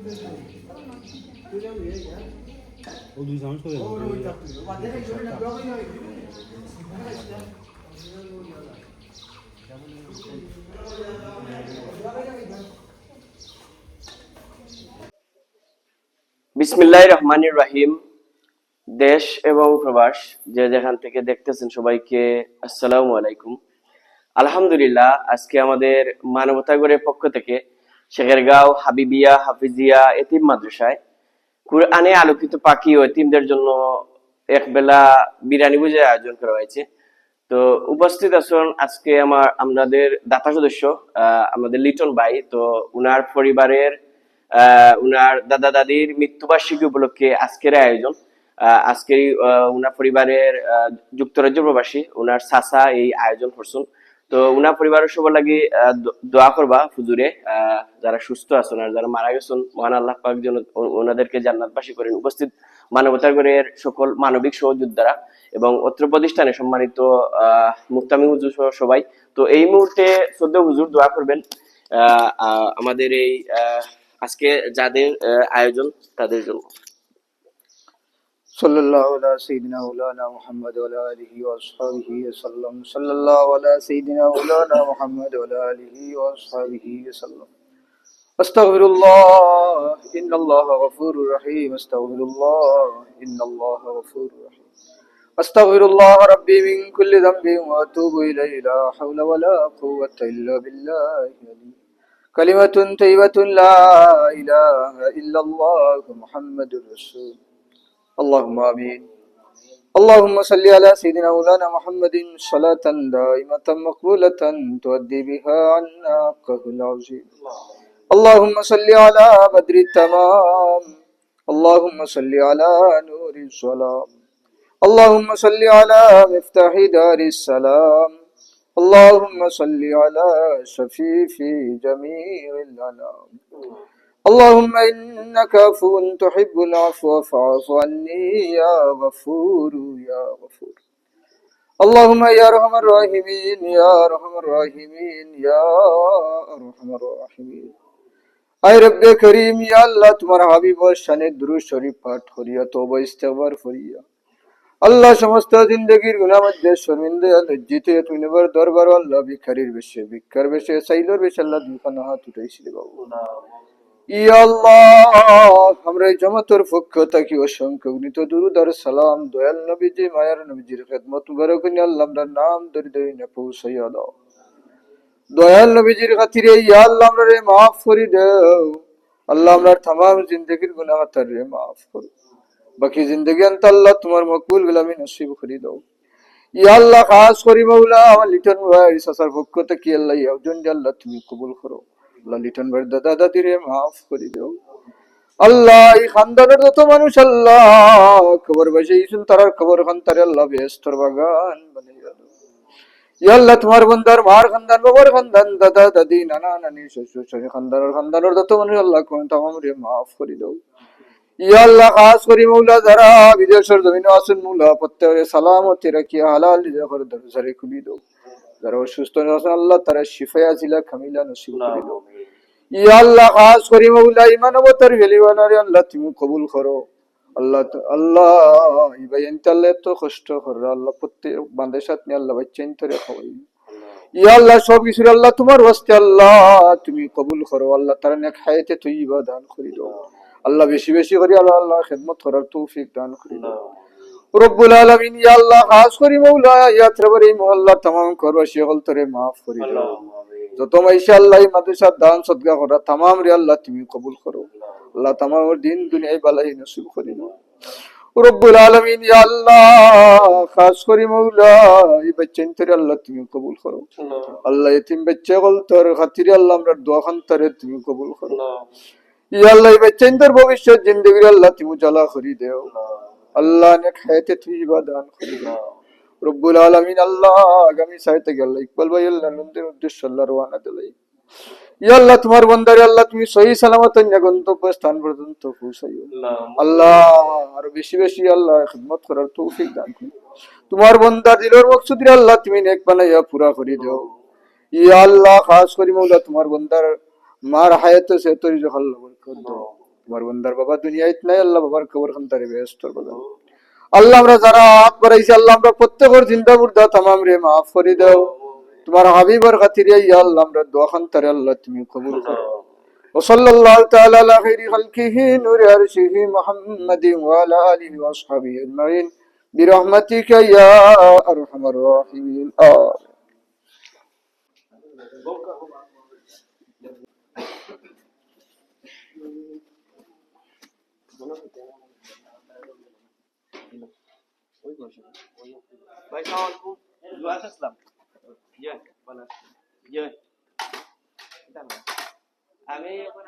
ও দুই চামচ করে বিসমিল্লাহির রহমানির রহিম। দেশ এবং প্রবাস যে যেখান থেকে দেখতেছেন সবাইকে আসসালামু আলাইকুম। আলহামদুলিল্লাহ, আজকে আমাদের মানবতাগরের পক্ষ থেকে শেখেরগাঁও হাবিবিয়া হাফিজিয়া এতিম মাদ্রাসায় কুরআনে আলোকিত পাখি ও এতিমদের জন্য একবেলা বিরিয়ানি ভোজের আয়োজন করা হয়েছে। তো উপস্থিত আছেন আজকে আমাদের দাতা সদস্য আমাদের লিটন ভাই। তো উনার পরিবারের উনার দাদা দাদির মৃত্যুবার্ষিকী উপলক্ষে আজকের আয়োজন। আজকের উনার পরিবারের যুক্তরাজ্য প্রবাসী উনার চাচা এই আয়োজন করছেন। তো উনার পরিবারের সবার লাগি দোয়া করবা হুজুরে, যারা সুস্থ আছেন আর যারা মারা গেছেন মহান আল্লাহ পাক যেন ওনাদেরকে জান্নাতবাসী করেন। উপস্থিত মানবতার গড়ের সকল মানবিক সহযোদ্ধারা এবং অত্র প্রতিষ্ঠানে সম্মানিত মুফতামি হুজুর সহ সবাই। তো এই মুহূর্তে শ্রদ্ধেয় হুজুর দোয়া করবেন আমাদের এই আজকে যাদের আয়োজন তাদের জন্য। সাল্লাল্লাহু আলা সাইয়্যিদিনা মাওলানা মুহাম্মদ ওয়া আলা আলিহি ওয়া আসহাবিহি ওয়াসাল্লাম। সাল্লাল্লাহু আলা সাইয়্যিদিনা মাওলানা মুহাম্মদ ওয়া আলা আলিহি ওয়া আসহাবিহি ওয়াসাল্লাম। আস্তাগফিরুল্লাহ ইন্নাল্লাহা গফুরুর রহিম। আস্তাগফিরুল্লাহ ইন্নাল্লাহা গফুরুর রহিম। আস্তাগফিরুল্লাহ রাব্বি মিন কুল্লি যামবিন ওয়া আতুবু ইলাইহি লা হাওলা ওয়া লা কুওয়াতা ইল্লা বিল্লাহি কালিমাতুন তাইয়্যিবাতুন লা ইলাহা ইল্লাল্লাহ মুহাম্মাদুর রাসূল। اللهم آمين. اللهم صل على سيدنا مولانا محمد صلاة دائمة مقبولة تؤدي بها عنا حقه العظيم. اللهم صل على بدر التمام. اللهم صل على نور الظلام. اللهم صل على مفتاح دار السلام. اللهم صل على شفيع جميع الأنام. اللهم إنك عفو تحب العفو فاعف عني يا غفور يا غفور. اللهم يا أرحم الراحمين يا أرحم الراحمين يا أرحم الراحمين. আয় রব্বে করিম, ইয়া আল্লাহ তোমার হাবিবর শানে দুরূদ শরীফ পাঠ করিয়া তওবা ইস্তিগফার করিয়া আল্লাহ সমস্ত জিন্দেগীর গুনাহ মধ্যে শর্মিন্দা লজ্জিত তুমি নবর দরবার আল্লাহ ভিখারির বেশে ভিক্ষার বেশে সাইলোর বেশে আল্লাহ দুখানা হাত উঠাইছিলে বাবু। ইয়া আল্লাহ, আমরা এই জমাতের পক্ষ থেকে অসংখ্য গুণিত দুরূদ আর সালাম দয়াল নবীজি মায়ার নবীজির খেদমত মুবারক নিয়ে আল্লাহ আপনার নাম ধরে ধরে না পৌঁছাইয়া দাও। দয়াল নবীজির খাতিরে ইয়া আল্লাহ আমরা রে মাফ করে দাও। আল্লাহ আমরার तमाम জিন্দেগীর গুনাহ তার রে মাফ করো। বাকি জিন্দেগি আন্ত আল্লাহ তোমার মকবুল গুলামি নসিব করে দাও। ইয়া আল্লাহ, খাস করি মাওলা আমার লিটন ভাই সাসার পক্ষ থেকে আল্লাহ ইয়াউজন আল্লাহ তুমি কবুল করো। আল্লাহ লিটন ভাইয়ের দাদা দাদিরে মাফ করে দাও। আল্লাহ এই খানদানের যত মানুষ আল্লাহ কবর বসাইছেন তারার কবর খান তারে আল্লাহ বেহেশতের বাগান বানাইয়া দাও। ইয়া আল্লাহ তোমার বান্দার মার খানদান বাবার খানদান দাদা দাদি নানা নানি শ্বশুর শাশুড়ি খানদানের যত মানুষ আল্লাহ কোন তামামরে মাফ করে দাও। ইয়া আল্লাহ, খাস করি মাওলা যারা বিদেশের জমিনে আছেন মাওলা প্রত্যেকে সালামতে রাখিয়া হালাল রিজকের দরজারে খুলি দাও। যারা অসুস্থ আছেন আল্লাহ তারা শিফা আজিলা কামিলা নসিব করে দাও। ইয়া আল্লাহ, খাস করি মাওলা ইমানবতার ভেলিওয়ালারে আল্লাহ তুমি কবুল করো। আল্লাহ আল্লাহ ইবাই আল্লাহ তো কষ্ট করো আল্লাহ প্রত্যেক বান্দার সাথে আল্লাহ বাচ্চাইন তোরে খাওয়াই। ইয়া আল্লাহ, সব কিছু আল্লাহ তোমার ওয়াস্তে আল্লাহ তুমি কবুল করো। আল্লাহ তারা নেক হায়াতে তৈয়বা দান করে দাও। আল্লাহ বেশি বেশি করে আল্লাহ খেদমত করার তৌফিক দান করে দাও রব্বুল আলামিন। ইয়া আল্লাহ, খাস করি মাওলা ইয়াত্রাবার এই মহল্লা तमाम করবাসী হল তোরে maaf করে দাও। যত মাইশা আল্লাহ এই মাদ্রাসা দান সদকা করা तमाम রে আল্লাহ তুমি কবুল করো। আল্লাহ तमाम দিন দুনিয়ায় বালাই নসিব করে দাও রব্বুল আলামিন। ইয়া আল্লাহ, খাস করি মাওলা এই বাচ্চান তোরে আল্লাহ তুমি কবুল করো। আল্লাহ এতিম বাচ্চা হল তোর খাতিরে আল্লাহ আমরা দোয়া খান তোরে তুমি কবুল করো। ইয়া আল্লাহ এই বাচ্চাদের ভবিষ্যৎ জিন্দেগি আল্লাহ তুমি জ্বালা করে দাও। আল্লাহ নেক হায়াতে তৈয়বা দান করে দাও রব্বুল আলামিন। আল্লাহ আগামী সাইতে গেল ইকবাল ভাই আল্লাহ নন্দের উদ্দেশ্য আল্লাহ রওনা দিলাই। ইয়া আল্লাহ তোমার বান্দারে আল্লাহ তুমি সহি সালামত গন্তব্য স্থান পর্যন্ত পৌঁছাইও। আল্লাহ আরো বেশি বেশি আল্লাহ খিদমত করার তৌফিক দান করো। তোমার বান্দার দিলের মকসুদ আল্লাহ তুমি নেক বানাইয়া পুরা করে দাও। ইয়া আল্লাহ, খাস করি মাওলা তোমার বান্দার মার হায়াতে সে তরি আল্লাহ বরকত দাও। তোমার বন্দার বাবা দুনিয়ায় নাই, আল্লাহ বাবার কবর খান্তারে বেহেশতর বাগান। আল্লাহ আমরা যারা হাত বাড়াইছি, আল্লাহ আমরা প্রত্যেকের জিন্দা মুর্দা তামাম রে মাফ করে দাও। তোমার হাবিবর খাতিরে ইয়া আল্লাহ আমরা দোয়া খান্তারে আল্লাহ তুমি কবুল করো। وصلى الله تعالى على خير خلقه نور عرشه محمد وعلى آله وأصحابه أجمعين برحمتك يا أرحم الراحمين آمين. ভাই সালাম আলাইকুম, দোয়া আসলাম। আমি এখন